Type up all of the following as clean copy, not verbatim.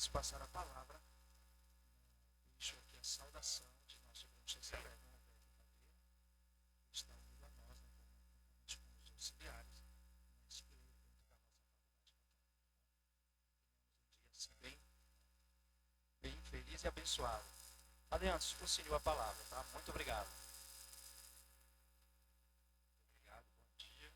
Antes de passar a palavra, deixo aqui a saudação de nosso irmão social, que está unido a nós, juntamente com os auxiliares, nesse evento da nossa faculdade católica. Tenhamos um dia assim bem feliz e abençoado. Alianças, por senhor a palavra, tá? Muito obrigado. Obrigado, bom dia.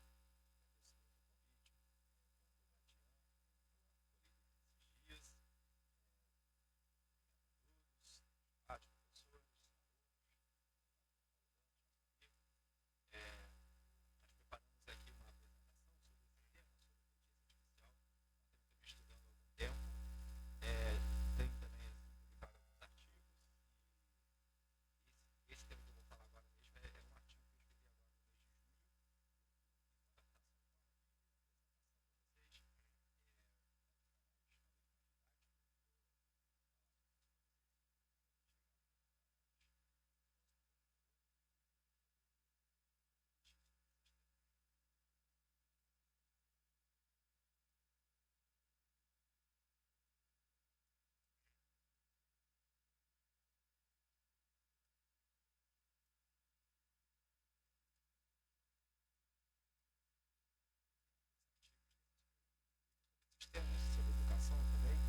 Sobre educação também,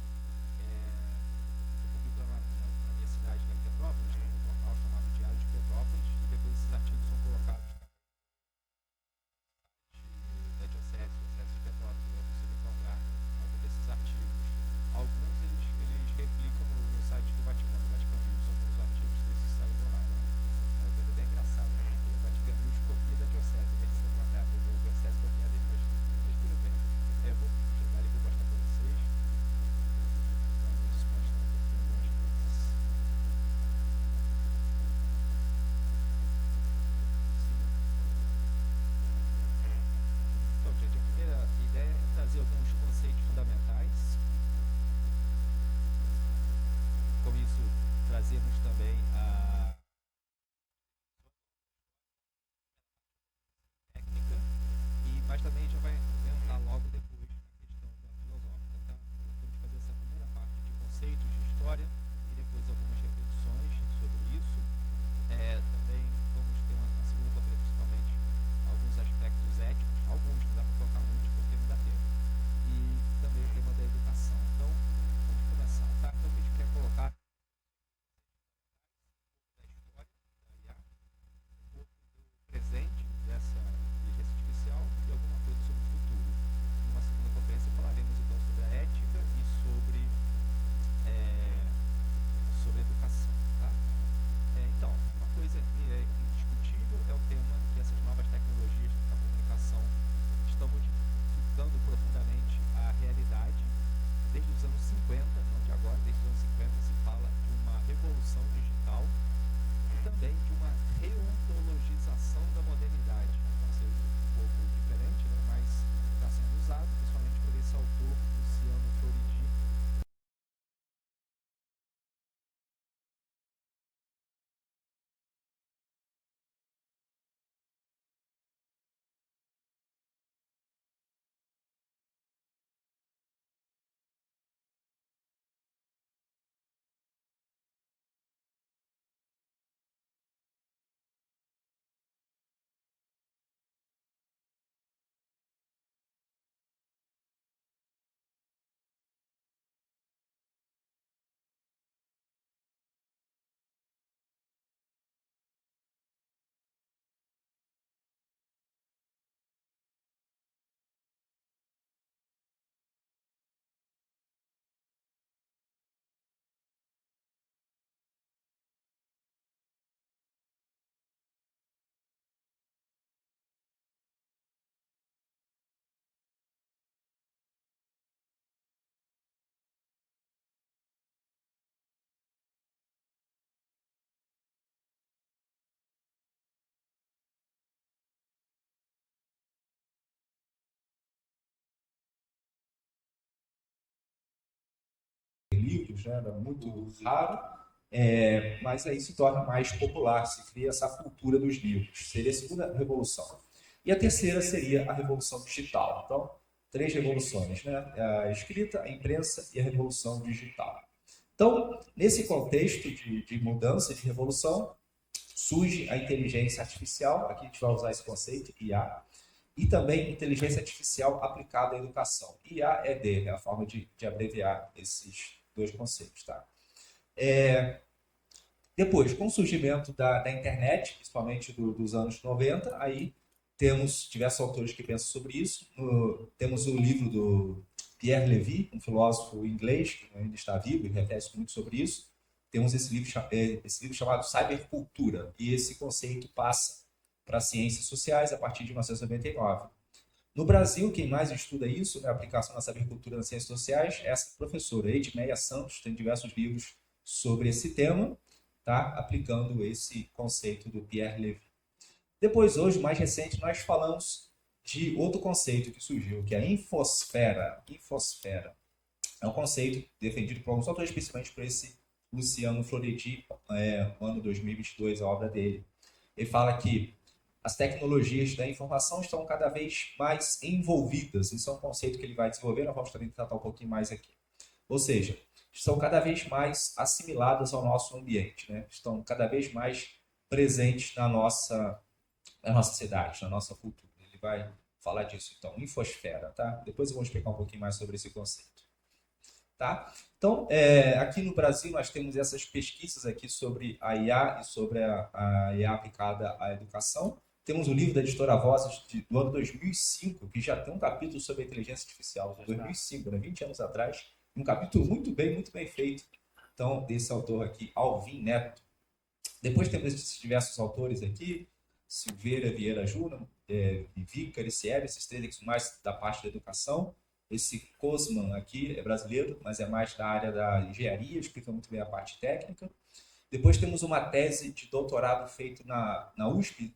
publicando na minha cidade, em Petrópolis, tem um jornal chamado Diário de Petrópolis, e depois esses artigos são colocados da Diocese de Petrópolis. Eu consigo encontrar algum desses artigos. Alguns eles replicam no site do Vaticano News, alguns artigos desses saíram lá. É uma coisa bem engraçada, né? Porque o Vaticano News copia da Diocese, em vez de ser contrário, a Diocese copia dele, mas tudo bem. Eu vou jogar ali para mostrar para vocês. Vamos mostrar um pouquinho algumas coisas. Então, gente, a primeira ideia é trazer alguns conceitos fundamentais. Com isso, trazemos também a técnica, mas também já vai entrar logo depois a questão da filosófica, tá? Vamos fazer essa primeira parte de conceitos, de história, e depois algumas reflexões sobre isso. Também vamos ter uma segunda conferência, principalmente alguns aspectos éticos, alguns que dá para tocar muito porque não dá tempo, e também o tema da educação. Então, vamos começar, tá? Então, o que a gente quer colocar da história da IA, um pouco do presente dessa inteligência artificial e alguma coisa sobre o futuro. Numa segunda conferência falaremos então sobre a ética e sobre educação, tá? Então, uma coisa indiscutível é o tema que essas novas tecnologias da comunicação estão modificando profundamente a realidade. Desde os anos 50, não de agora, desde os anos 50 se fala de uma revolução digital e também de uma reontologização da modernidade. Um conceito um pouco diferente, né? Mas está sendo usado, principalmente por esse autor, Luciano Floridi. Livros, né? Era muito raro, mas aí se torna mais popular, se cria essa cultura dos livros. Seria a segunda revolução. E a terceira seria a revolução digital. Então, três revoluções, né? A escrita, a imprensa e a revolução digital. Então, nesse contexto de mudança, de revolução, surge a inteligência artificial, aqui a gente vai usar esse conceito, IA, e também inteligência artificial aplicada à educação. IAED é a forma de abreviar esses dois conceitos. Tá? Depois, com o surgimento da internet, principalmente dos anos 90, aí temos diversos autores que pensam sobre isso. Temos o livro do Pierre Levy, um filósofo inglês, que ainda está vivo e reflete muito sobre isso. Temos esse livro chamado Cybercultura, e esse conceito passa para ciências sociais a partir de 1999. No Brasil, quem mais estuda isso, né, a aplicação da cybercultura nas ciências sociais, é essa professora Edmeia Santos, tem diversos livros sobre esse tema, tá, aplicando esse conceito do Pierre Levy. Depois, hoje, mais recente, nós falamos de outro conceito que surgiu, que é a infosfera. Infosfera é um conceito defendido por alguns autores, principalmente por esse Luciano Floridi, no ano 2022, a obra dele. Ele fala que as tecnologias da informação estão cada vez mais envolvidas. Isso é um conceito que ele vai desenvolver, nós vamos também tratar um pouquinho mais aqui. Ou seja, estão cada vez mais assimiladas ao nosso ambiente, né? Estão cada vez mais presentes na nossa cidade, na nossa cultura. Ele vai falar disso, então, infosfera, tá? Depois eu vou explicar um pouquinho mais sobre esse conceito. Tá? Então, aqui no Brasil nós temos essas pesquisas aqui sobre a IA e sobre a IA aplicada à educação. Temos o livro da editora Vozes do ano 2005, que já tem um capítulo sobre a inteligência artificial, 2005, né? 20 anos atrás, um capítulo muito bem feito. Então, desse autor aqui, Alvin Neto. Depois temos esses diversos autores aqui, Silveira Vieira Júnior, Vivi Caricieri, esses três aqui mais da parte da educação. Esse Cosman aqui é brasileiro, mas é mais da área da engenharia, explica muito bem a parte técnica. Depois temos uma tese de doutorado feita na USP,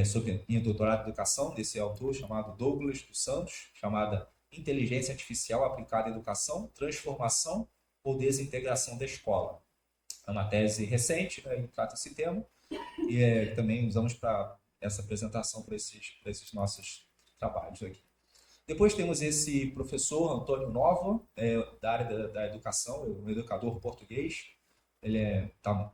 sobre doutorado de educação, desse autor chamado Douglas dos Santos, chamada Inteligência Artificial Aplicada à Educação, Transformação ou Desintegração da Escola. É uma tese recente, né, e trata esse tema, e também usamos para essa apresentação para esses nossos trabalhos aqui. Depois temos esse professor Antônio Nova, da área da educação, um educador português. Ele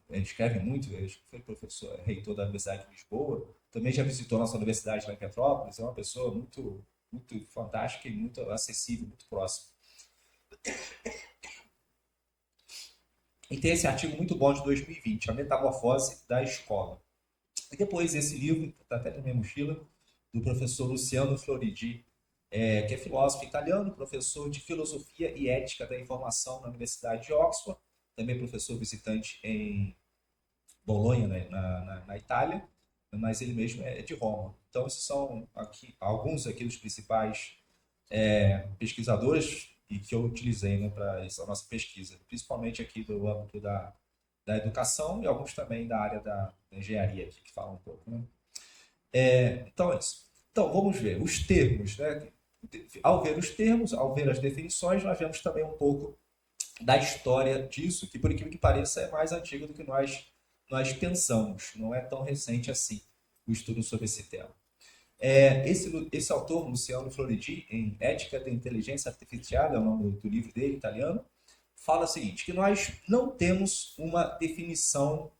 escreve muito, ele foi professor, reitor da Universidade de Lisboa. Também já visitou a nossa universidade lá em Petrópolis. É uma pessoa muito, muito fantástica e muito acessível, muito próxima. E tem esse artigo muito bom de 2020, A Metamorfose da Escola. E depois esse livro, que está até na minha mochila, do professor Luciano Floridi, que é filósofo italiano, professor de Filosofia e Ética da Informação na Universidade de Oxford, também professor visitante em Bolonha, né, na Itália, mas ele mesmo é de Roma. Então, esses são alguns aqui dos principais pesquisadores e que eu utilizei, né, para essa nossa pesquisa, principalmente aqui do âmbito da educação e alguns também da área da engenharia, aqui, que falam um pouco. Né? Então, é isso. Então, vamos ver os termos, né? Ao ver os termos, ao ver as definições, nós vemos também um pouco da história disso, que por incrível que pareça é mais antiga do que nós pensamos, não é tão recente assim o estudo sobre esse tema. Esse autor, Luciano Floridi, em Ética da Inteligência Artificial, é o nome do livro dele, italiano, fala o seguinte, que nós não temos uma definição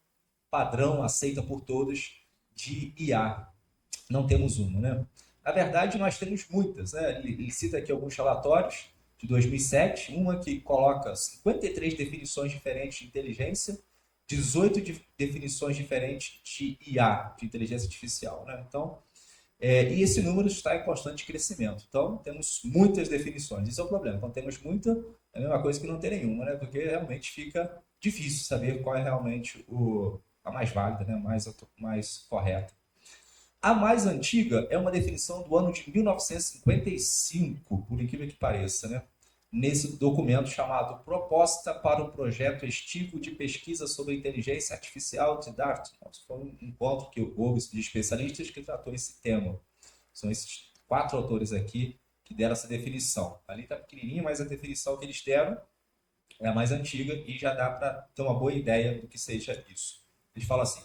padrão, aceita por todos, de IA. Não temos uma, né? Na verdade, nós temos muitas, né? Ele cita aqui alguns relatórios de 2007, uma que coloca 53 definições diferentes de inteligência, 18 definições diferentes de IA, de inteligência artificial, né? Então, e esse número está em constante crescimento. Então, temos muitas definições. Isso é o problema. Quando temos muita, é a mesma coisa que não ter nenhuma, né? Porque realmente fica difícil saber qual é realmente a mais válida, né? mais correta. A mais antiga é uma definição do ano de 1955, por incrível que pareça, né? Nesse documento chamado Proposta para o Projeto Estivo de Pesquisa sobre Inteligência Artificial de Dartmouth. Foi um encontro que houve de especialistas que tratou esse tema. São esses 4 autores aqui que deram essa definição. Ali está pequenininho, mas a definição que eles deram é a mais antiga e já dá para ter uma boa ideia do que seja isso. Eles falam assim: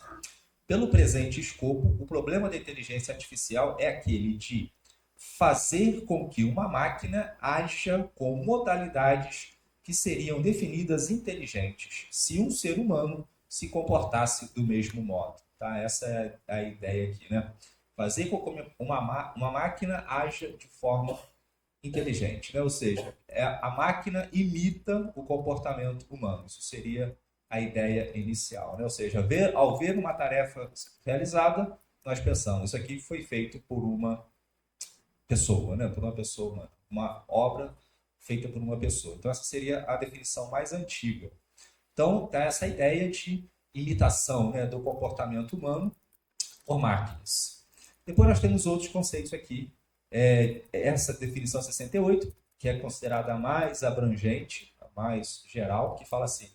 pelo presente escopo, o problema da inteligência artificial é aquele de fazer com que uma máquina haja com modalidades que seriam definidas inteligentes, se um ser humano se comportasse do mesmo modo. Tá? Essa é a ideia aqui, né? Fazer com que uma máquina haja de forma inteligente, né? Ou seja, a máquina imita o comportamento humano. Isso seria a ideia inicial, né? Ou seja, ao ver uma tarefa realizada, nós pensamos, isso aqui foi feito por uma pessoa, né? Por uma pessoa humana, uma obra feita por uma pessoa. Então essa seria a definição mais antiga. Então tá essa ideia de imitação, né, do comportamento humano por máquinas. Depois nós temos outros conceitos aqui. Essa definição 68, que é considerada a mais abrangente, a mais geral, que fala assim: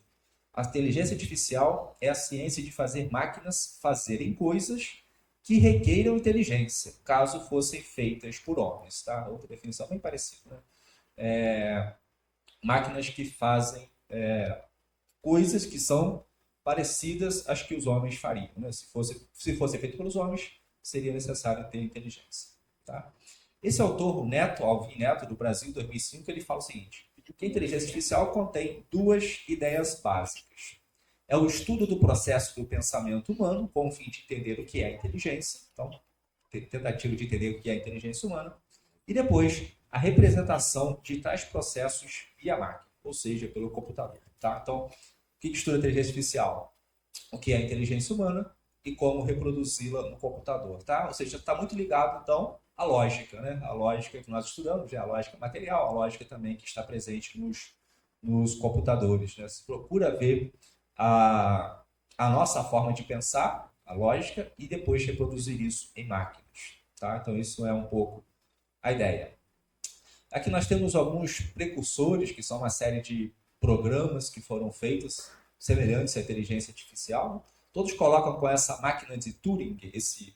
a inteligência artificial é a ciência de fazer máquinas fazerem coisas que requeiram inteligência, caso fossem feitas por homens. Tá? Outra definição bem parecida. Né? Máquinas que fazem coisas que são parecidas às que os homens fariam. Né? Se fosse feito pelos homens, seria necessário ter inteligência. Tá? Esse autor, o Neto, Alvin Neto, do Brasil, 2005, ele fala o seguinte: que a inteligência artificial contém duas ideias básicas. É o estudo do processo do pensamento humano, com o fim de entender o que é a inteligência. Então, tentativa de entender o que é a inteligência humana. E depois, a representação de tais processos via máquina, ou seja, pelo computador. Tá? Então, o que estuda a inteligência artificial? O que é a inteligência humana e como reproduzi-la no computador. Tá? Ou seja, está muito ligado, então, à lógica. Né? A lógica que nós estudamos, a lógica material, a lógica também que está presente nos computadores. Né? Se procura ver a nossa forma de pensar, a lógica, e depois reproduzir isso em máquinas. Tá? Então, isso é um pouco a ideia. Aqui nós temos alguns precursores, que são uma série de programas que foram feitos semelhantes à inteligência artificial. Todos colocam com essa máquina de Turing, esse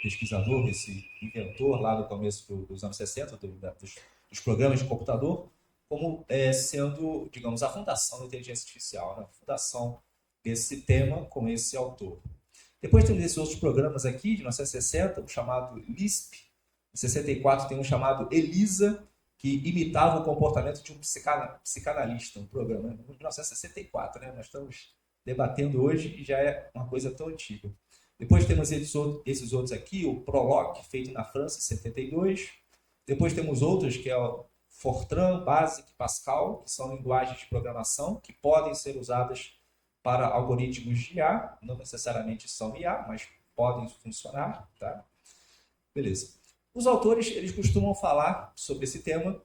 pesquisador, esse inventor lá no começo dos anos 60, dos programas de computador, como sendo, digamos, a fundação da inteligência artificial, né? A fundação desse tema com esse autor. Depois temos esses outros programas aqui, de 1960, o chamado Lisp. Em 64 tem um chamado ELISA, que imitava o comportamento de um psicanalista, um programa. Em 1964, né? Nós estamos debatendo hoje e já é uma coisa tão antiga. Depois temos esses outros aqui, o Prolog, feito na França, em 72. Depois temos outros, que é o Fortran, Basic, Pascal, que são linguagens de programação que podem ser usadas para algoritmos de IA, não necessariamente são IA, mas podem funcionar. Tá? Beleza. Os autores eles costumam falar sobre esse tema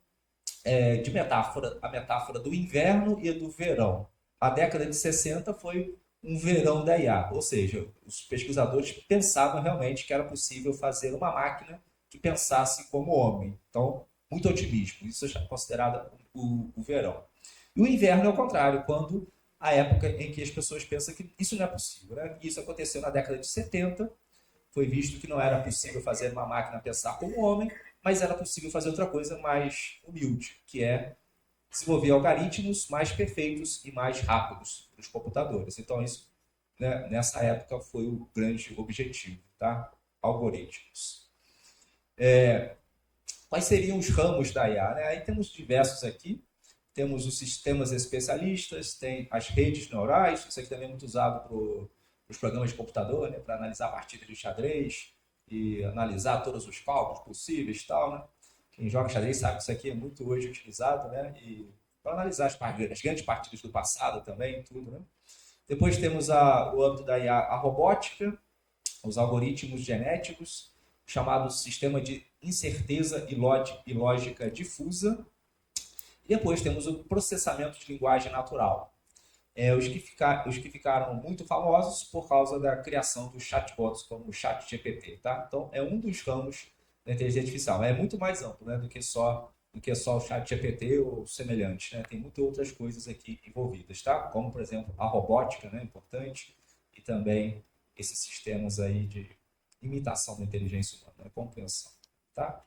de metáfora, a metáfora do inverno e do verão. A década de 60 foi um verão da IA, ou seja, os pesquisadores pensavam realmente que era possível fazer uma máquina que pensasse como homem. Então, muito otimismo, isso é considerado o verão. E o inverno é o contrário, quando a época em que as pessoas pensam que isso não é possível. Né? Isso aconteceu na década de 70, foi visto que não era possível fazer uma máquina pensar como homem, mas era possível fazer outra coisa mais humilde, que é desenvolver algoritmos mais perfeitos e mais rápidos para os computadores. Então, isso, né, nessa época, foi o grande objetivo, tá? Algoritmos. Quais seriam os ramos da IA? Né? Aí temos diversos aqui. Temos os sistemas especialistas, tem as redes neurais, isso aqui também é muito usado para os programas de computador, né? Para analisar partidas de xadrez e analisar todos os cálculos possíveis e tal, né? Quem joga xadrez sabe que isso aqui é muito hoje utilizado, né? E para analisar as grandes partidas do passado também, tudo, né? Depois temos o âmbito da IA, a robótica, os algoritmos genéticos, chamado sistema de incerteza e lógica difusa. E depois temos o processamento de linguagem natural. Os que ficaram muito famosos por causa da criação dos chatbots, como o ChatGPT. Tá? Então, é um dos ramos da inteligência artificial. É muito mais amplo, né, do que só o ChatGPT ou semelhante. Né? Tem muitas outras coisas aqui envolvidas, tá? Como, por exemplo, a robótica, né, importante, e também esses sistemas aí de imitação da inteligência humana, né, compreensão. Tá?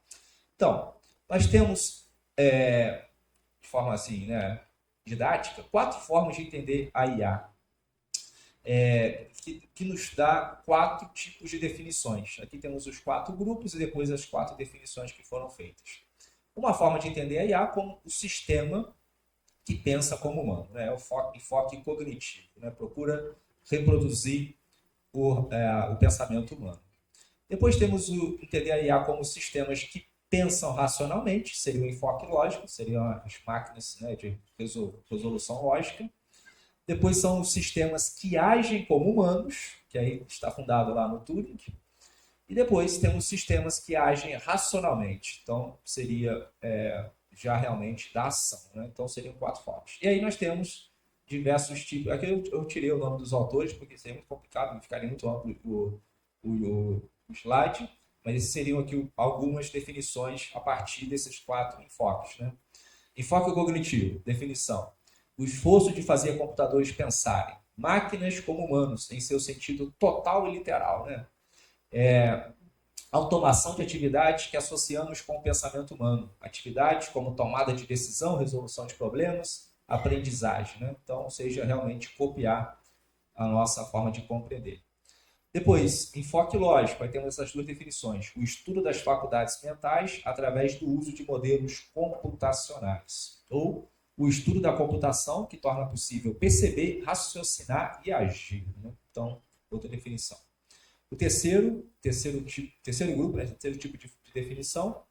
Então, nós temos, de forma assim, né, didática, 4 formas de entender a IA. que nos dá 4 tipos de definições. Aqui temos os 4 grupos e depois as 4 definições que foram feitas. Uma forma de entender a IA como o sistema que pensa como humano, né? É o enfoque cognitivo, né? Procura reproduzir o pensamento humano. Depois temos o entender a IA como sistemas que pensam racionalmente, seria o enfoque lógico, seriam as máquinas, né, de resolução lógica. Depois são os sistemas que agem como humanos, que aí está fundado lá no Turing. E depois temos sistemas que agem racionalmente. Então, seria já realmente da ação. Né? Então, seriam 4 formas. E aí nós temos diversos tipos. Aqui eu tirei o nome dos autores, porque isso é muito complicado, ficaria muito amplo o slide. Mas esses seriam aqui algumas definições a partir desses 4 enfoques. Né? Enfoque cognitivo, definição. O esforço de fazer computadores pensarem. Máquinas como humanos, em seu sentido total e literal. Né? Automação de atividades que associamos com o pensamento humano. Atividades como tomada de decisão, resolução de problemas, aprendizagem. Né? Então, seja realmente copiar a nossa forma de compreender. Depois, enfoque lógico. Aí temos essas 2 definições. O estudo das faculdades mentais através do uso de modelos computacionais. Ou o estudo da computação que torna possível perceber, raciocinar e agir. Né? Então, outra definição. O terceiro grupo, né? Terceiro tipo de definição,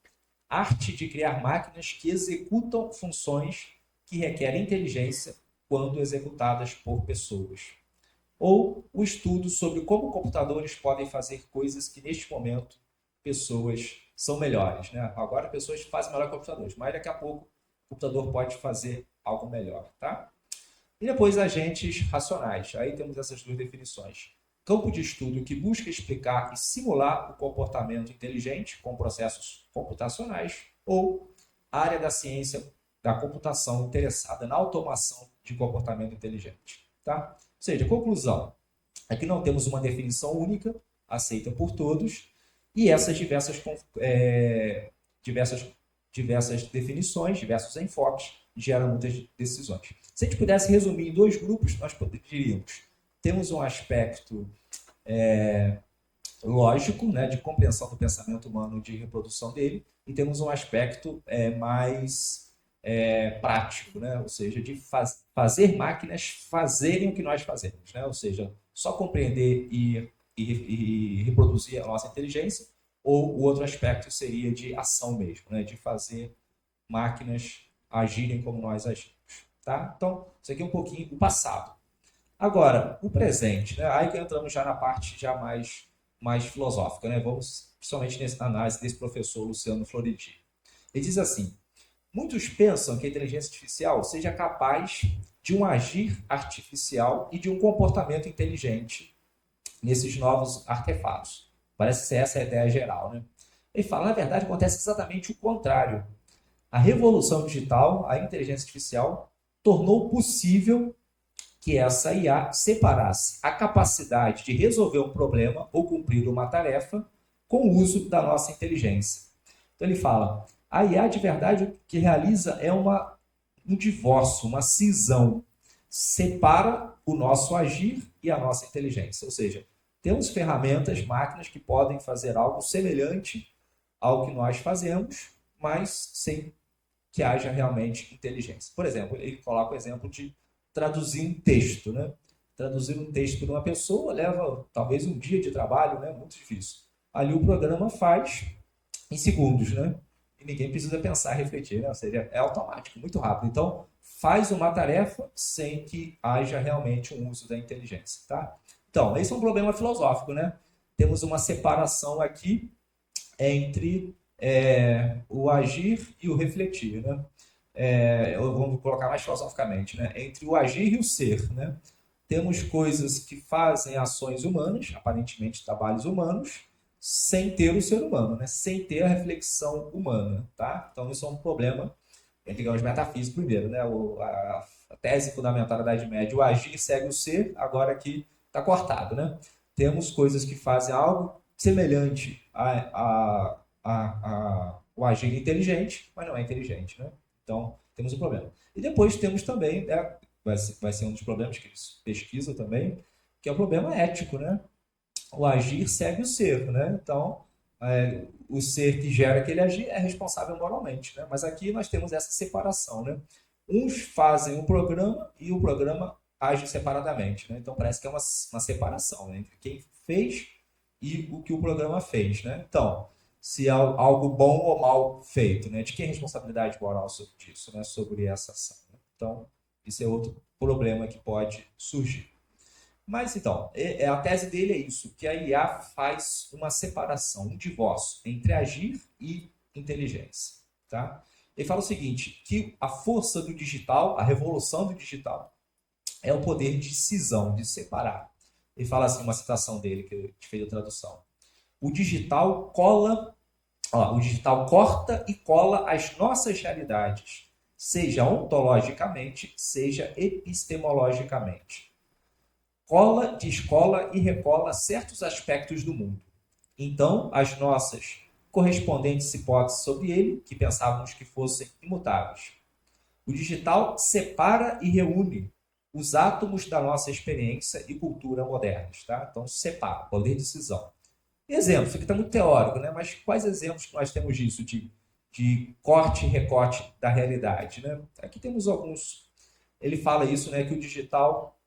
arte de criar máquinas que executam funções que requerem inteligência quando executadas por pessoas. Ou o estudo sobre como computadores podem fazer coisas que neste momento pessoas são melhores. Né? Agora pessoas fazem melhor que computadores, mas daqui a pouco o computador pode fazer algo melhor. Tá? E depois agentes racionais. Aí temos essas 2 definições. Campo de estudo que busca explicar e simular o comportamento inteligente com processos computacionais, ou área da ciência da computação interessada na automação de comportamento inteligente. Tá? Ou seja, conclusão. Aqui não temos uma definição única, aceita por todos, e essas diversas definições, diversos enfoques, geram muitas decisões. Se a gente pudesse resumir em 2 grupos, nós diríamos: temos um aspecto lógico, né, de compreensão do pensamento humano, de reprodução dele, e temos um aspecto mais prático, né, ou seja, de fazer máquinas fazerem o que nós fazemos, né, ou seja, só compreender e reproduzir a nossa inteligência, ou o outro aspecto seria de ação mesmo, né, de fazer máquinas agirem como nós agimos. Tá? Então, isso aqui é um pouquinho do passado. Agora, o presente, né? Aí que entramos já na parte já mais filosófica, né? Vamos principalmente nessa análise desse professor Luciano Floridi. Ele diz assim: muitos pensam que a inteligência artificial seja capaz de um agir artificial e de um comportamento inteligente nesses novos artefatos. Parece ser essa a ideia geral, né? Ele fala, na verdade, acontece exatamente o contrário. A revolução digital, a inteligência artificial, tornou possível que essa IA separasse a capacidade de resolver um problema ou cumprir uma tarefa com o uso da nossa inteligência. Então ele fala, a IA de verdade o que realiza é um divórcio, uma cisão, separa o nosso agir e a nossa inteligência. Ou seja, temos ferramentas, máquinas que podem fazer algo semelhante ao que nós fazemos, mas sem que haja realmente inteligência. Por exemplo, ele coloca o exemplo de traduzir um texto, né? Traduzir um texto para uma pessoa leva talvez um dia de trabalho, né? Muito difícil. Ali o programa faz em segundos, né? E ninguém precisa pensar, refletir, né? Ou seja, é automático, muito rápido. Então, faz uma tarefa sem que haja realmente um uso da inteligência, tá? Então, esse é um problema filosófico, né? Temos uma separação aqui entre o agir e o refletir, né? Vamos colocar mais filosoficamente, né? Entre o agir e o ser, né? Temos coisas que fazem ações humanas, aparentemente trabalhos humanos, sem ter o ser humano, né? Sem ter a reflexão humana, tá? Então isso é um problema, digamos, metafísico primeiro, né? A tese fundamental da Idade Média, o agir segue o ser, agora aqui está cortado, né? Temos coisas que fazem algo semelhante o agir inteligente, mas não é inteligente, né? Então, temos um problema. E depois temos também, vai ser um dos problemas que eles pesquisam também, que é um problema ético, né? O agir segue o ser, né? Então, o ser que gera aquele agir é responsável moralmente, né? Mas aqui nós temos essa separação, né? Uns fazem o programa e o programa age separadamente, né? Então parece que é uma separação, né, entre quem fez e o que o programa fez, né? Então, se é algo bom ou mal feito, né? De quem é a responsabilidade moral sobre isso, né? Sobre essa ação, né? Então, isso é outro problema que pode surgir. Mas então, a tese dele é isso, que a IA faz uma separação, um divórcio entre agir e inteligência. Tá? Ele fala o seguinte, que a força do digital, a revolução do digital, é o poder de cisão, de separar. Ele fala assim, uma citação dele, que eu fez a tradução. O digital o digital corta e cola as nossas realidades, seja ontologicamente, seja epistemologicamente. Cola, descola e recola certos aspectos do mundo. Então, as nossas correspondentes hipóteses sobre ele, que pensávamos que fossem imutáveis. O digital separa e reúne os átomos da nossa experiência e cultura modernas. Tá? Então, separa, poder de cisão. Exemplos, isso aqui está muito teórico, né? Mas quais exemplos que nós temos disso, de corte e recorte da realidade? Né? Aqui temos alguns. Ele fala isso, né, que o digital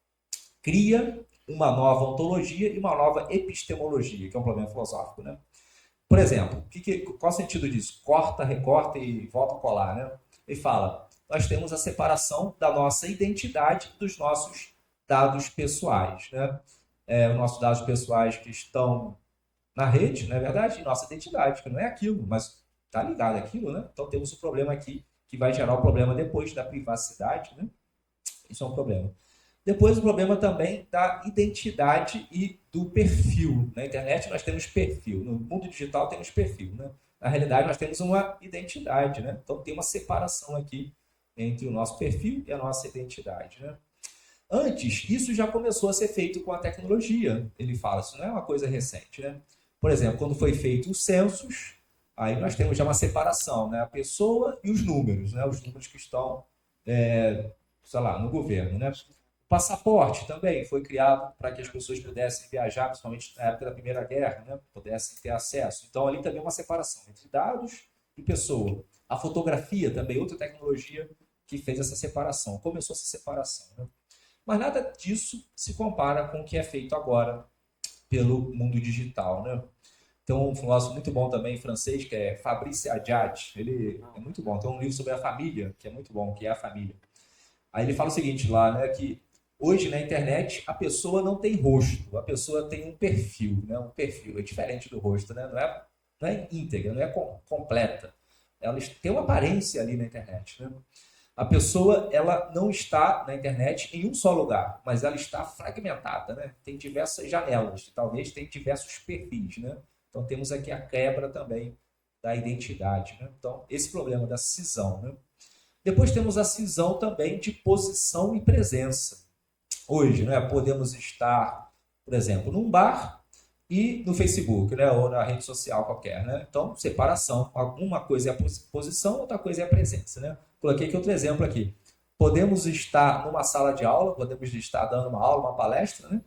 cria uma nova ontologia e uma nova epistemologia, que é um problema filosófico, né? Por exemplo, qual o sentido disso? Corta, recorta e volta a colar, né? Ele fala, nós temos a separação da nossa identidade dos nossos dados pessoais, né? Os nossos dados pessoais que estão na rede, não é verdade? E nossa identidade, que não é aquilo, mas está ligado àquilo, né? Então temos um problema aqui que vai gerar o problema depois da privacidade, né? Isso é um problema. Depois o problema também da identidade e do perfil. Na internet nós temos perfil, no mundo digital temos perfil, né? Na realidade nós temos uma identidade, né? Então tem uma separação aqui entre o nosso perfil e a nossa identidade, né? Antes, isso já começou a ser feito com a tecnologia, ele fala, isso não é uma coisa recente, né? Por exemplo, quando foi feito os censos, aí nós temos já uma separação, né? A pessoa e os números, né? Os números que estão, sei lá, no governo, né? O passaporte também foi criado para que as pessoas pudessem viajar, principalmente na época da Primeira Guerra, né? Pudessem ter acesso. Então, ali também é uma separação entre dados e pessoa. A fotografia também, outra tecnologia que fez essa separação. Começou essa separação, né? Mas nada disso se compara com o que é feito agora pelo mundo digital, né? Tem um filósofo muito bom também, francês, que é Fabrice Adjad. Ele é muito bom. Tem um livro sobre a família, que é muito bom, que é a família. Aí ele fala o seguinte lá, né, que hoje na internet a pessoa não tem rosto, a pessoa tem um perfil, né? Um perfil é diferente do rosto, né? Não é íntegra, não é completa. Ela tem uma aparência ali na internet, né? A pessoa, ela não está na internet em um só lugar, mas ela está fragmentada, né? Tem diversas janelas, talvez tem diversos perfis, né? Então temos aqui a quebra também da identidade, né? Então esse problema da cisão, né? Depois temos a cisão também de posição e presença. Hoje, né, podemos estar, por exemplo, num bar e no Facebook, né, ou na rede social qualquer, né? Então, separação. Uma coisa é a posição, outra coisa é a presença, né? Coloquei aqui outro exemplo aqui. Podemos estar numa sala de aula, podemos estar dando uma aula, uma palestra, né?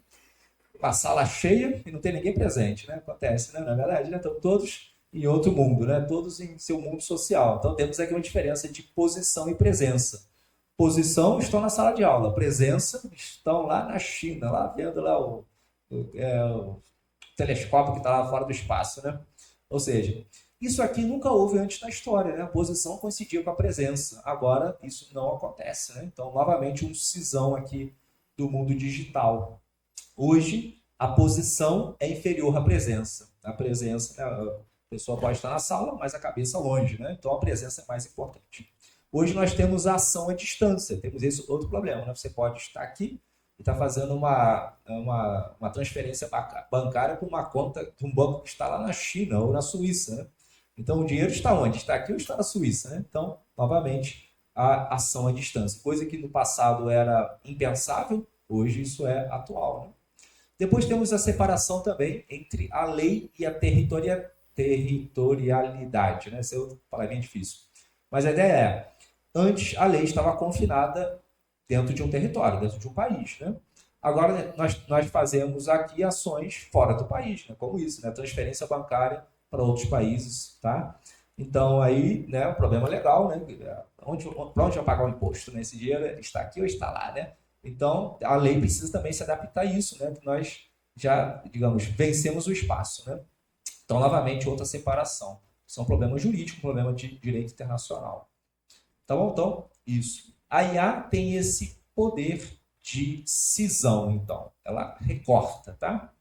Uma sala cheia e não tem ninguém presente, né? Acontece, né? Na verdade, né? Estão todos em outro mundo, né? Todos em seu mundo social. Então temos aqui uma diferença de posição e presença. Posição, estão na sala de aula. Presença, estão lá na China, lá vendo lá o telescópio que está lá fora do espaço, né? Ou seja, isso aqui nunca houve antes na história, né? A posição coincidia com a presença. Agora isso não acontece, né? Então, novamente, um cisão aqui do mundo digital. Hoje, a posição é inferior à presença. A presença, a pessoa pode estar na sala, mas a cabeça longe, né? Então a presença é mais importante. Hoje nós temos a ação à distância, temos esse outro problema, né? Você pode estar aqui e estar fazendo uma transferência bancária para uma conta de um banco que está lá na China ou na Suíça, né? Então o dinheiro está onde? Está aqui ou está na Suíça, né? Então, novamente, a ação à distância, coisa que no passado era impensável, hoje isso é atual, né? Depois temos a separação também entre a lei e a territorialidade, né? Essa é outra palavrinha difícil. Mas a ideia é, antes a lei estava confinada dentro de um território, dentro de um país, né? Agora, nós fazemos aqui ações fora do país, né? Como isso, né? Transferência bancária para outros países, tá? Então, aí, né, o problema legal, né? Para onde vai pagar o imposto, né? Esse dinheiro está aqui ou está lá, né? Então, a lei precisa também se adaptar a isso, né? Que nós já, digamos, vencemos o espaço, né? Então, novamente, outra separação. São problemas jurídicos, problema de direito internacional. Tá bom? Então, isso. A IA tem esse poder de cisão, então. Ela recorta, tá?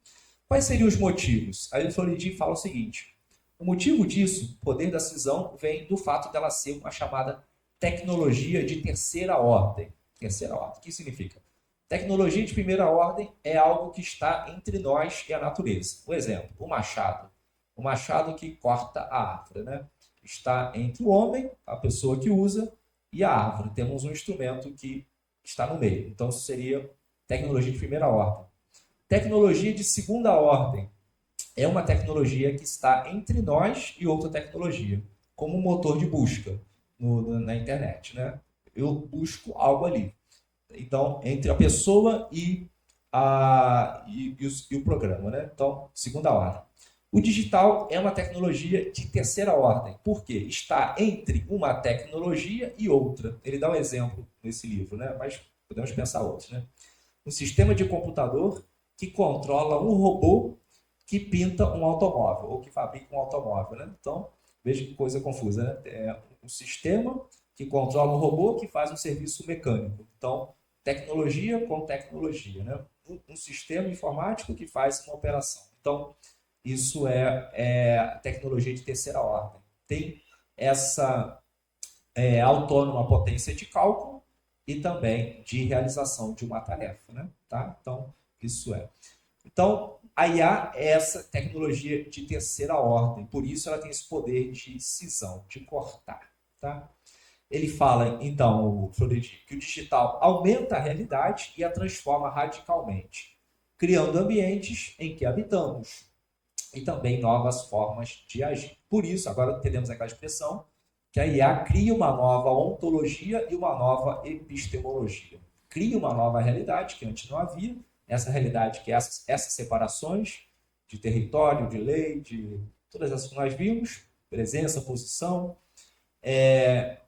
Quais seriam os motivos? Aí o Floridi fala o seguinte: o motivo disso, o poder da cisão, vem do fato dela ser uma chamada tecnologia de terceira ordem. Terceira ordem. O que significa? Tecnologia de primeira ordem é algo que está entre nós e a natureza. Um exemplo, o machado. O machado que corta a árvore, né? Está entre o homem, a pessoa que usa, e a árvore. Temos um instrumento que está no meio. Então, isso seria tecnologia de primeira ordem. Tecnologia de segunda ordem é uma tecnologia que está entre nós e outra tecnologia, como um motor de busca na internet, né? Eu busco algo ali. Então, entre a pessoa e o programa, né? Então, segunda ordem. O digital é uma tecnologia de terceira ordem, porque está entre uma tecnologia e outra. Ele dá um exemplo nesse livro, né? Mas podemos pensar outros, né? Um sistema de computador que controla um robô que pinta um automóvel, ou que fabrica um automóvel, né? Então, veja que coisa confusa, né? É um sistema que controla um robô que faz um serviço mecânico. Então, tecnologia com tecnologia, né? Um sistema informático que faz uma operação. Então, isso é tecnologia de terceira ordem. Tem essa autônoma potência de cálculo e também de realização de uma tarefa, né? Tá? Então, isso é. Então, a IA é essa tecnologia de terceira ordem, por isso ela tem esse poder de cisão, de cortar, tá? Ele fala, então, o Floridi, que o digital aumenta a realidade e a transforma radicalmente, criando ambientes em que habitamos e também novas formas de agir. Por isso, agora entendemos aquela expressão, que a IA cria uma nova ontologia e uma nova epistemologia. Cria uma nova realidade que antes não havia, essa realidade que é essas separações de território, de lei, de todas essas que nós vimos, presença, posição,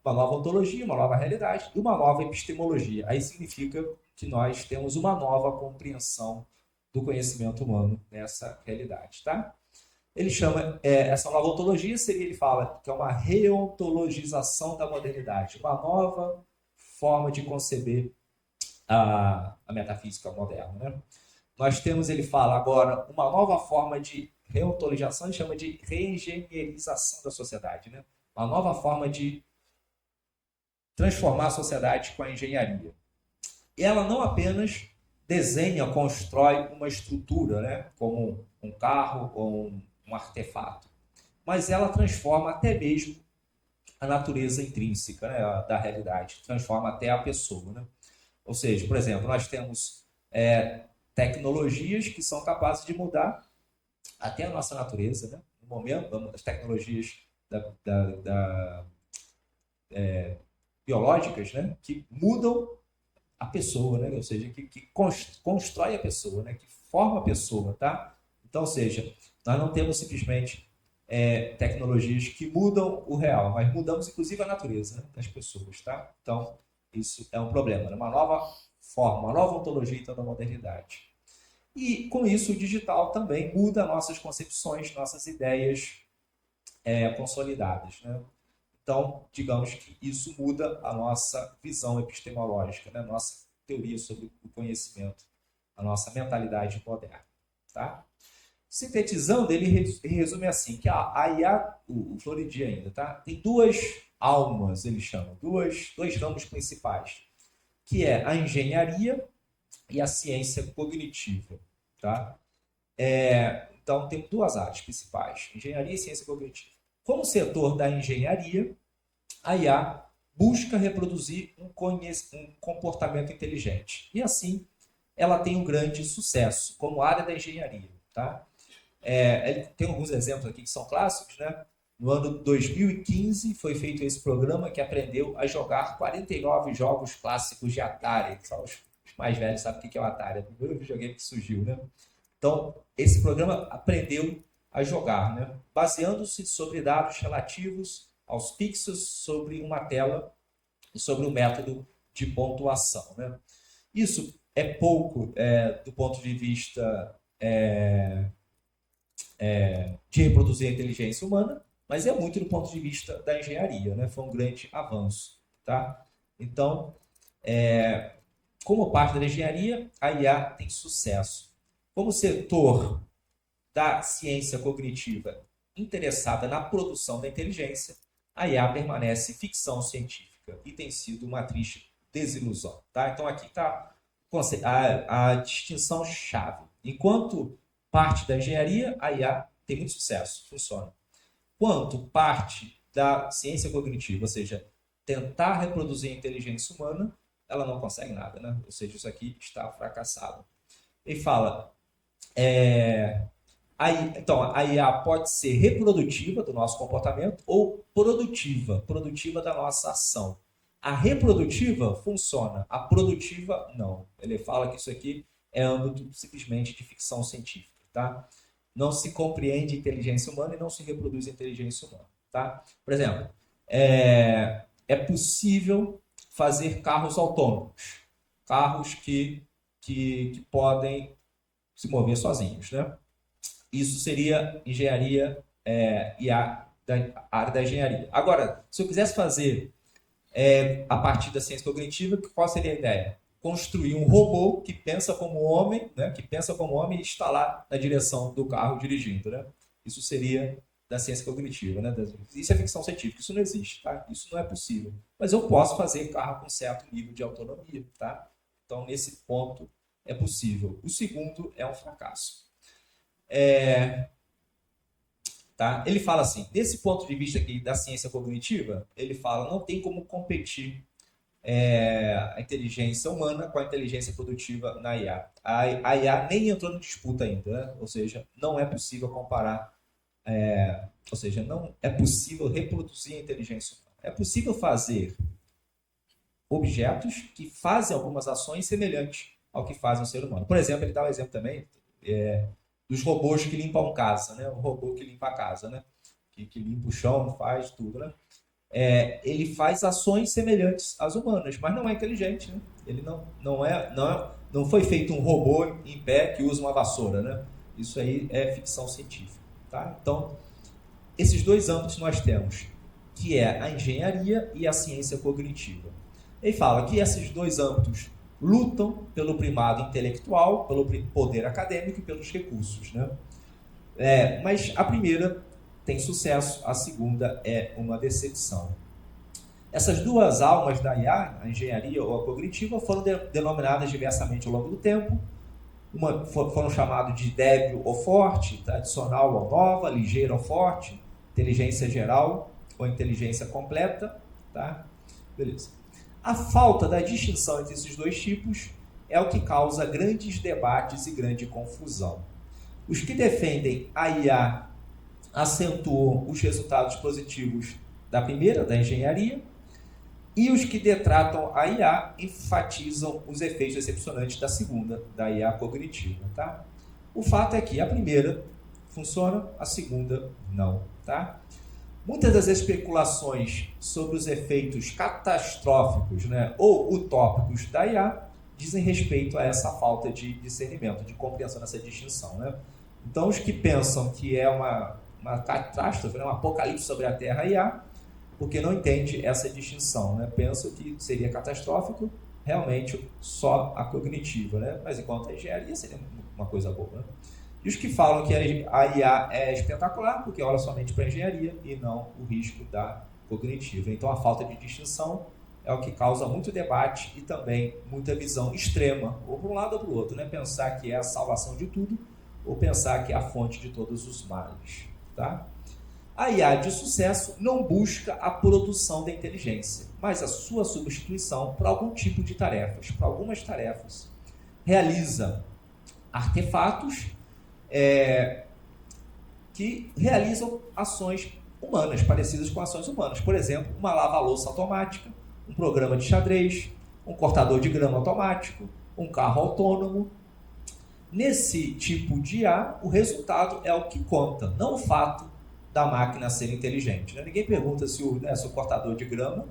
uma nova ontologia, uma nova realidade e uma nova epistemologia. Aí significa que nós temos uma nova compreensão do conhecimento humano nessa realidade, tá? Ele chama essa nova ontologia, ele fala que é uma reontologização da modernidade, uma nova forma de conceber a metafísica moderna, né? Nós temos, ele fala agora, uma nova forma de reontologização, ele chama de reengenherização da sociedade, né? Uma nova forma de transformar a sociedade com a engenharia. E ela não apenas desenha, constrói uma estrutura, né? Como um carro ou um artefato, mas ela transforma até mesmo a natureza intrínseca, né, da realidade, transforma até a pessoa, né? Ou seja, por exemplo, nós temos tecnologias que são capazes de mudar até a nossa natureza, né? No momento, as tecnologias biológicas, né, que mudam a pessoa, né? Ou seja, que constrói a pessoa, né? Que forma a pessoa, tá? Então, ou seja, nós não temos simplesmente tecnologias que mudam o real, mas mudamos inclusive a natureza, né, das pessoas, tá? Então, isso é um problema, né? Uma nova forma, uma nova ontologia então, da modernidade. E com isso o digital também muda nossas concepções, nossas ideias consolidadas, né? Então, digamos que isso muda a nossa visão epistemológica, né? Nossa teoria sobre o conhecimento, a nossa mentalidade moderna, tá? Sintetizando, ele resume assim, que a IA, o Floridi ainda, tá? Tem duas almas, ele chama, dois ramos principais, que é a engenharia e a ciência cognitiva, tá? Então, tem duas áreas principais, engenharia e ciência cognitiva. Como setor da engenharia, a IA busca reproduzir um comportamento inteligente. E assim, ela tem um grande sucesso como área da engenharia, tá? Tem alguns exemplos aqui que são clássicos, né? No ano 2015 foi feito esse programa que aprendeu a jogar 49 jogos clássicos de Atari, os mais velhos sabem o que é o Atari, é o primeiro videogame que surgiu, né? Então, esse programa aprendeu a jogar, né? Baseando-se sobre dados relativos aos pixels sobre uma tela e sobre o método de pontuação, né? Isso é pouco do ponto de vista de reproduzir a inteligência humana, mas é muito do ponto de vista da engenharia, né? Foi um grande avanço, tá? Então, como parte da engenharia, a IA tem sucesso. Como setor da ciência cognitiva interessada na produção da inteligência, a IA permanece ficção científica e tem sido uma triste desilusão, tá? Então aqui está a distinção chave. Enquanto parte da engenharia, a IA tem muito sucesso, funciona. Quanto parte da ciência cognitiva, ou seja, tentar reproduzir a inteligência humana, ela não consegue nada, né? Ou seja, isso aqui está fracassado. Ele fala, então, a IA pode ser reprodutiva do nosso comportamento ou produtiva da nossa ação. A reprodutiva funciona, a produtiva não. Ele fala que isso aqui é âmbito simplesmente de ficção científica, tá? Não se compreende inteligência humana e não se reproduz inteligência humana, tá? Por exemplo, é possível fazer carros autônomos, carros que podem se mover sozinhos, né? Isso seria engenharia e a área da engenharia. Agora, se eu quisesse fazer a partir da ciência cognitiva, qual seria a ideia? Construir um robô que pensa como homem, né? Que pensa como homem e está lá na direção do carro dirigindo, né? Isso seria da ciência cognitiva, né? Isso é ficção científica, isso não existe, tá? Isso não é possível. Mas eu posso fazer carro com certo nível de autonomia, tá? Então, nesse ponto, é possível. O segundo é um fracasso. Tá? Ele fala assim, desse ponto de vista aqui da ciência cognitiva, ele fala, não tem como competir a inteligência humana com a inteligência produtiva na IA. A IA nem entrou em disputa ainda, né? Ou seja, não é possível comparar, ou seja, não é possível reproduzir a inteligência humana. É possível fazer objetos que fazem algumas ações semelhantes ao que faz um ser humano. Por exemplo, ele dá um exemplo também dos robôs que limpam casa, né? O robô que limpa a casa, né? Que limpa o chão, faz tudo, né? Ele faz ações semelhantes às humanas, mas não é inteligente, né? Ele não foi feito um robô em pé que usa uma vassoura, né? Isso aí é ficção científica, tá? Então, esses dois âmbitos nós temos, que é a engenharia e a ciência cognitiva. Ele fala que esses dois âmbitos lutam pelo primado intelectual, pelo poder acadêmico e pelos recursos, né? Mas a primeira tem sucesso, a segunda é uma decepção. Essas duas almas da IA, a engenharia ou a cognitiva, foram denominadas diversamente ao longo do tempo. Foram chamados de débil ou forte, tradicional ou nova, ligeira ou forte, inteligência geral ou inteligência completa, tá? Beleza. A falta da distinção entre esses dois tipos é o que causa grandes debates e grande confusão. Os que defendem a IA acentuam os resultados positivos da primeira, da engenharia, e os que detratam a IA enfatizam os efeitos decepcionantes da segunda, da IA cognitiva, tá? O fato é que a primeira funciona, a segunda não, tá? Muitas das especulações sobre os efeitos catastróficos, né, ou utópicos da IA dizem respeito a essa falta de discernimento, de compreensão dessa distinção, né? Então, os que pensam que é uma catástrofe, né, um apocalipse sobre a Terra IA, porque não entende essa distinção, né? Pensam que seria catastrófico realmente só a cognitiva, né? Mas enquanto a engenharia seria uma coisa boa, né? E os que falam que a IA é espetacular porque olha somente para a engenharia e não o risco da cognitiva. Então, a falta de distinção é o que causa muito debate e também muita visão extrema, ou para um lado ou para o outro, né? Pensar que é a salvação de tudo ou pensar que é a fonte de todos os males, tá? A IA de sucesso não busca a produção da inteligência, mas a sua substituição para algum tipo de tarefas, para algumas tarefas. Realiza artefatos que realizam ações humanas, parecidas com ações humanas. Por exemplo, uma lava-louça automática, um programa de xadrez, um cortador de grama automático, um carro autônomo. Nesse tipo de IA, o resultado é o que conta, não o fato da máquina ser inteligente. Né? Ninguém pergunta se o cortador de grama,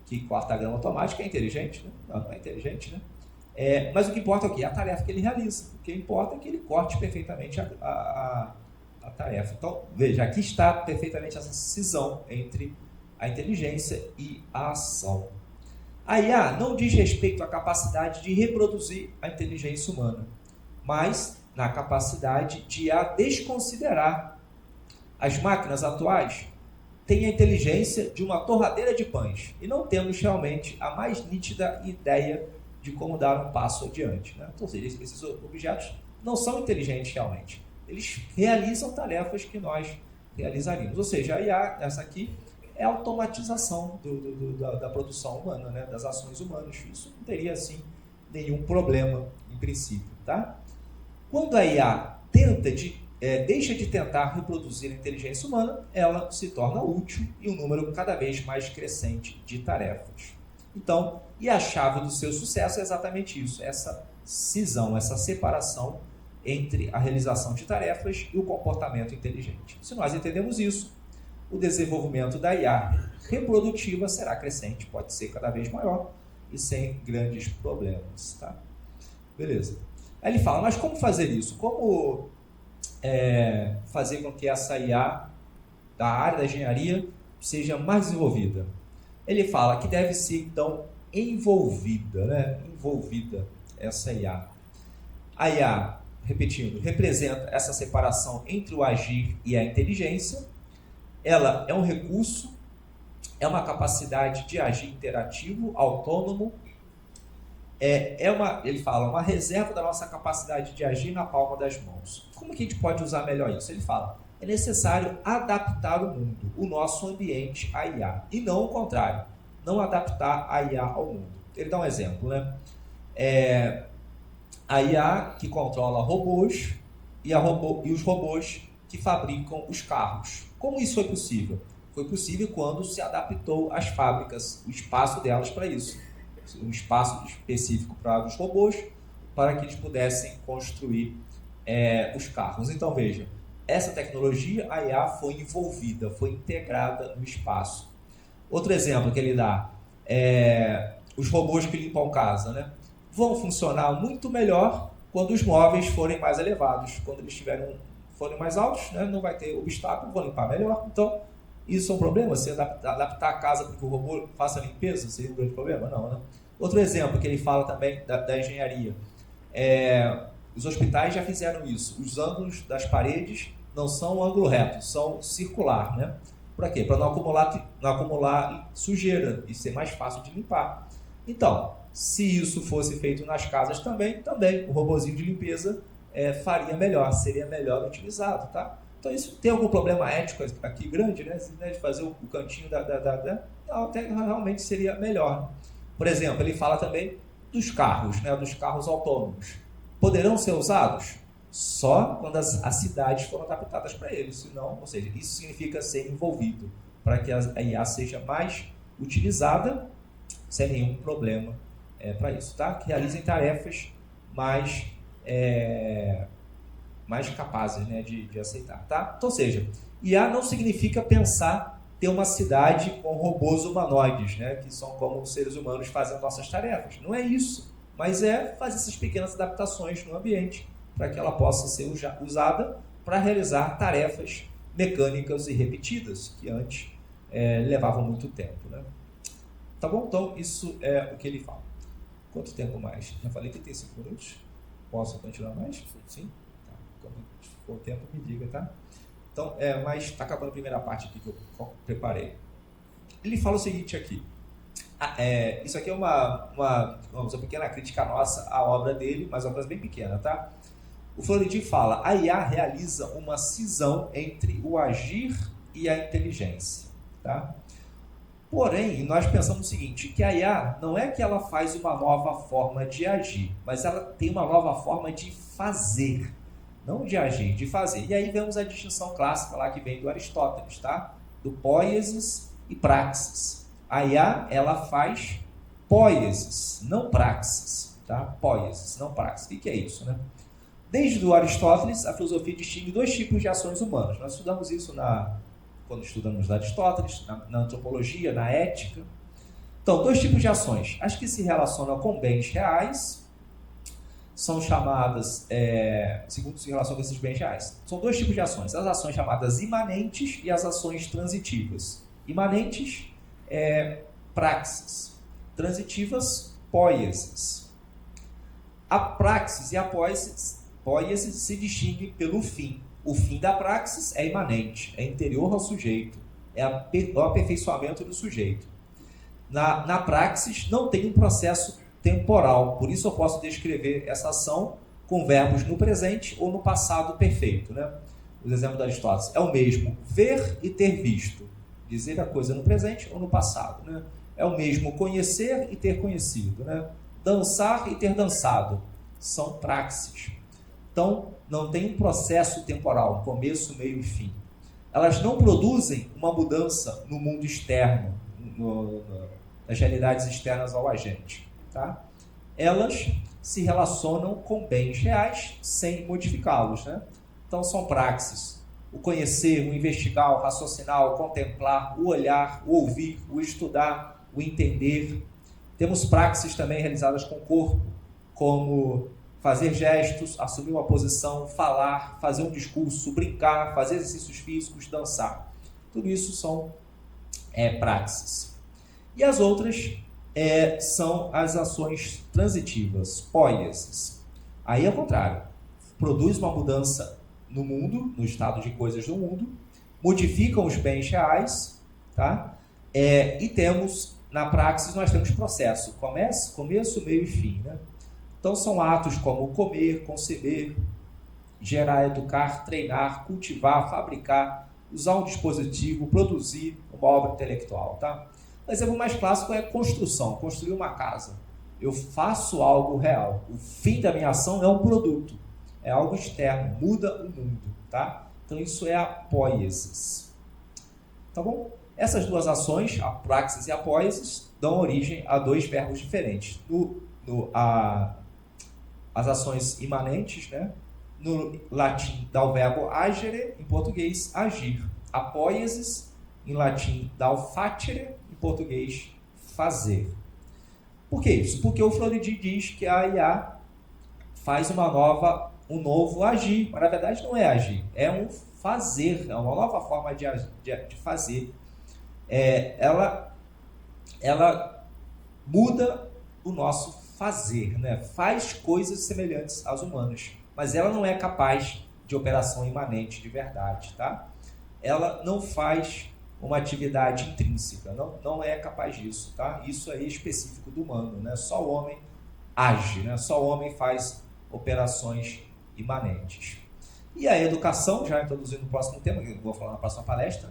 que corta a grama automática, é inteligente. Né? Não é inteligente. Né? Mas o que importa é o quê? A tarefa que ele realiza. O que importa é que ele corte perfeitamente a tarefa. Então, veja, aqui está perfeitamente essa cisão entre a inteligência e a ação. A IA não diz respeito à capacidade de reproduzir a inteligência humana, mas na capacidade de a desconsiderar. As máquinas atuais têm a inteligência de uma torradeira de pães e não temos realmente a mais nítida ideia de como dar um passo adiante. Né? Ou seja, esses objetos não são inteligentes realmente. Eles realizam tarefas que nós realizaríamos. Ou seja, a IA, essa aqui, é a automatização da produção humana, né? Das ações humanas. Isso não teria, assim, nenhum problema, em princípio. Tá? Quando a IA deixa de tentar reproduzir a inteligência humana, ela se torna útil e um número cada vez mais crescente de tarefas. Então, e a chave do seu sucesso é exatamente isso, essa cisão, essa separação entre a realização de tarefas e o comportamento inteligente. Se nós entendemos isso, o desenvolvimento da IA reprodutiva será crescente, pode ser cada vez maior e sem grandes problemas. Tá? Beleza. Aí ele fala, mas como fazer isso? Como fazer com que essa IA da área da engenharia seja mais desenvolvida? Ele fala que deve ser, então, envolvida, né? Envolvida essa IA. A IA, repetindo, representa essa separação entre o agir e a inteligência. Ela é um recurso, é uma capacidade de agir interativo, autônomo, ele fala, uma reserva da nossa capacidade de agir na palma das mãos. Como que a gente pode usar melhor isso? Ele fala, é necessário adaptar o mundo, o nosso ambiente à IA, e não o contrário, não adaptar a IA ao mundo. Ele dá um exemplo, né? A IA que controla robôs e os robôs que fabricam os carros. Como isso foi possível? Foi possível quando se adaptou às fábricas, o espaço delas para isso. Um espaço específico para os robôs, para que eles pudessem construir os carros. Então, veja, essa tecnologia, a IA foi envolvida, foi integrada no espaço. Outro exemplo que ele dá, os robôs que limpam casa, né? Vão funcionar muito melhor quando os móveis forem mais elevados. Quando eles forem mais altos, né? Não vai ter obstáculo, vão limpar melhor. Então, isso é um problema? Se adaptar a casa para que o robô faça a limpeza, seria um grande problema? Não, né? Outro exemplo que ele fala também da engenharia. Os hospitais já fizeram isso. Os ângulos das paredes não são ângulo reto, são circular, né? Para quê? Para não acumular sujeira e ser mais fácil de limpar. Então, se isso fosse feito nas casas também o robozinho de limpeza faria melhor, seria melhor utilizado, tá? Então, isso tem algum problema ético aqui grande, né? De fazer o cantinho Não, até realmente seria melhor. Por exemplo, ele fala também dos carros, né? Dos carros autônomos. Poderão ser usados só quando as cidades foram adaptadas para eles, senão, ou seja, isso significa ser envolvido, para que a IA seja mais utilizada sem nenhum problema para isso, tá? Que realizem tarefas mais capazes, né, de aceitar, tá? Então, ou seja, IA não significa ter uma cidade com robôs humanoides, né, que são como os seres humanos fazem nossas tarefas. Não é isso, mas fazer essas pequenas adaptações no ambiente para que ela possa ser usada para realizar tarefas mecânicas e repetidas, que antes levavam muito tempo, né? Tá bom? Então, isso é o que ele fala. Quanto tempo mais? Já falei que tem 5 minutos. Posso continuar mais? Sim? Tá. Quando for o tempo, me diga, tá? Então, mas está acabando a primeira parte aqui que eu preparei. Ele fala o seguinte aqui. Isso aqui é uma pequena crítica nossa à obra dele, mas é uma coisa bem pequena, tá? O Florentino fala, a IA realiza uma cisão entre o agir e a inteligência, tá? Porém, nós pensamos o seguinte, que a IA não é que ela faz uma nova forma de agir, mas ela tem uma nova forma de fazer, não de agir, de fazer. E aí vemos a distinção clássica lá que vem do Aristóteles, tá? Do poiesis e praxis. A IA, ela faz poiesis, não praxis. tá? Poiesis, não praxis. O que é isso, né? Desde o Aristóteles, a filosofia distingue dois tipos de ações humanas. Nós estudamos isso quando estudamos Aristóteles, na antropologia, na ética. Então, dois tipos de ações. As que se relacionam com bens reais são chamadas, segundo se relacionam com esses bens reais. São dois tipos de ações. As ações chamadas imanentes e as ações transitivas. Imanentes, praxis. Transitivas, poiesis. A praxis e a poiesis se distinguem pelo fim. O fim da praxis é imanente, é interior ao sujeito, é o aperfeiçoamento do sujeito. Na praxis não tem um processo temporal, por isso eu posso descrever essa ação com verbos no presente ou no passado perfeito, né? Os exemplos da Aristóteles é o mesmo ver e ter visto, dizer a coisa no presente ou no passado, né? É o mesmo conhecer e ter conhecido, né? Dançar e ter dançado, são praxis. Então, não tem um processo temporal, começo, meio e fim. Elas não produzem uma mudança no mundo externo, nas realidades externas ao agente. Tá? Elas se relacionam com bens reais sem modificá-los. Né? Então, são praxis. O conhecer, o investigar, o raciocinar, o contemplar, o olhar, o ouvir, o estudar, o entender. Temos praxis também realizadas com o corpo, como fazer gestos, assumir uma posição, falar, fazer um discurso, brincar, fazer exercícios físicos, dançar. Tudo isso são praxis. E as outras são as ações transitivas, poiesis. Aí é o contrário. Produz uma mudança no mundo, no estado de coisas do mundo, modificam os bens reais, tá? E temos, na praxis, nós temos processo, começo, meio e fim, né? Então, são atos como comer, conceber, gerar, educar, treinar, cultivar, fabricar, usar um dispositivo, produzir uma obra intelectual. Tá? O exemplo mais clássico é construção, construir uma casa. Eu faço algo real. O fim da minha ação é um produto, é algo externo, muda o mundo. Tá? Então, isso é a poiesis. Tá bom? Essas duas ações, a praxis e a poiesis, dão origem a dois verbos diferentes. As ações imanentes, né? No latim dá o verbo agere, em português agir. A poiesis, em latim, dá o facere, em português fazer. Por que isso? Porque o Floridi diz que a IA faz um novo agir, mas na verdade não é agir, é um fazer, é uma nova forma de fazer. Ela muda o nosso fazer, né? Faz coisas semelhantes às humanas, mas ela não é capaz de operação imanente de verdade, tá? Ela não faz uma atividade intrínseca, não é capaz disso, tá? Isso é específico do humano, né? Só o homem age, né? Só o homem faz operações imanentes. E a educação, já introduzindo o próximo tema, que eu vou falar na próxima palestra,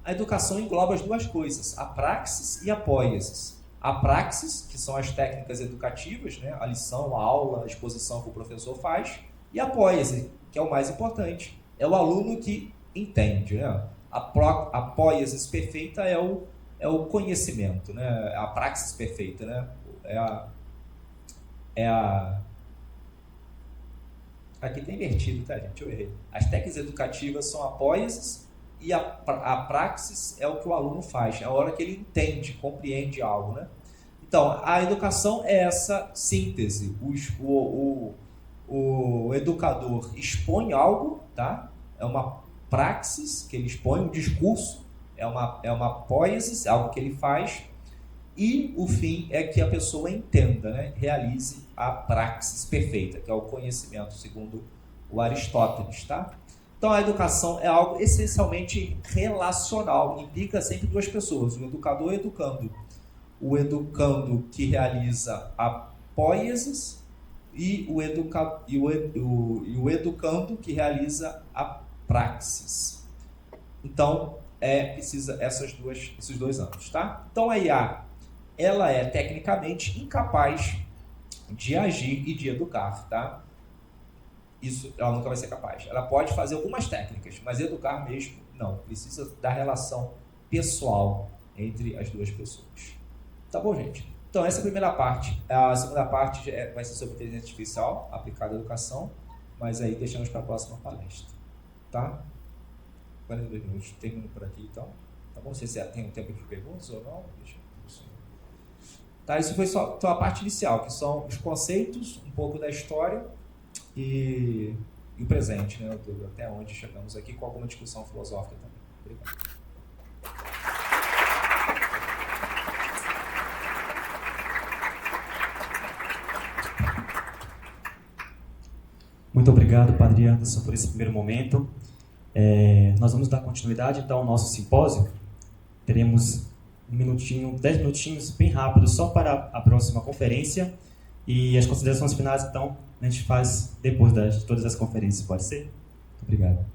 a educação engloba as duas coisas, a praxis e a poiesis. A praxis, que são as técnicas educativas, né? A lição, a aula, a exposição que o professor faz, e a poiesis, que é o mais importante, é o aluno que entende. Né? A poiesis perfeita é o conhecimento, né? A praxis perfeita, né? Aqui está invertido, tá, gente? Eu errei. As técnicas educativas são a poiesis e a praxis é o que o aluno faz, é a hora que ele entende, compreende algo, né? Então, a educação é essa síntese. O educador expõe algo, tá? É uma praxis que ele expõe, um discurso, é uma poiesis, algo que ele faz, e o fim é que a pessoa entenda, né? Realize a praxis perfeita, que é o conhecimento, segundo o Aristóteles, tá? Então, a educação é algo essencialmente relacional, implica sempre duas pessoas, o educador e o educando. O educando que realiza a poiesis e o educando que realiza a praxis. Então, precisa esses dois âmbitos, tá? Então, a IA, ela é tecnicamente incapaz de agir e de educar, tá? Isso ela nunca vai ser capaz. Ela pode fazer algumas técnicas, mas educar mesmo, não. Precisa da relação pessoal entre as duas pessoas. Tá bom, gente? Então, essa é a primeira parte. A segunda parte vai ser sobre inteligência artificial aplicada à educação, mas aí deixamos para a próxima palestra. Tá? 42 minutos, termino por aqui então. Tá bom? Não sei se tem um tempo de perguntas ou não. Deixa eu... Tá, isso foi só a parte inicial, que são os conceitos, um pouco da história e o presente, né? Até onde chegamos aqui, com alguma discussão filosófica também. Obrigado. Muito obrigado, Padre Anderson, por esse primeiro momento. Nós vamos dar continuidade então ao nosso simpósio. Teremos 10 minutinhos bem rápido só para a próxima conferência, e as considerações finais então a gente faz depois de todas as conferências, pode ser? Muito obrigado.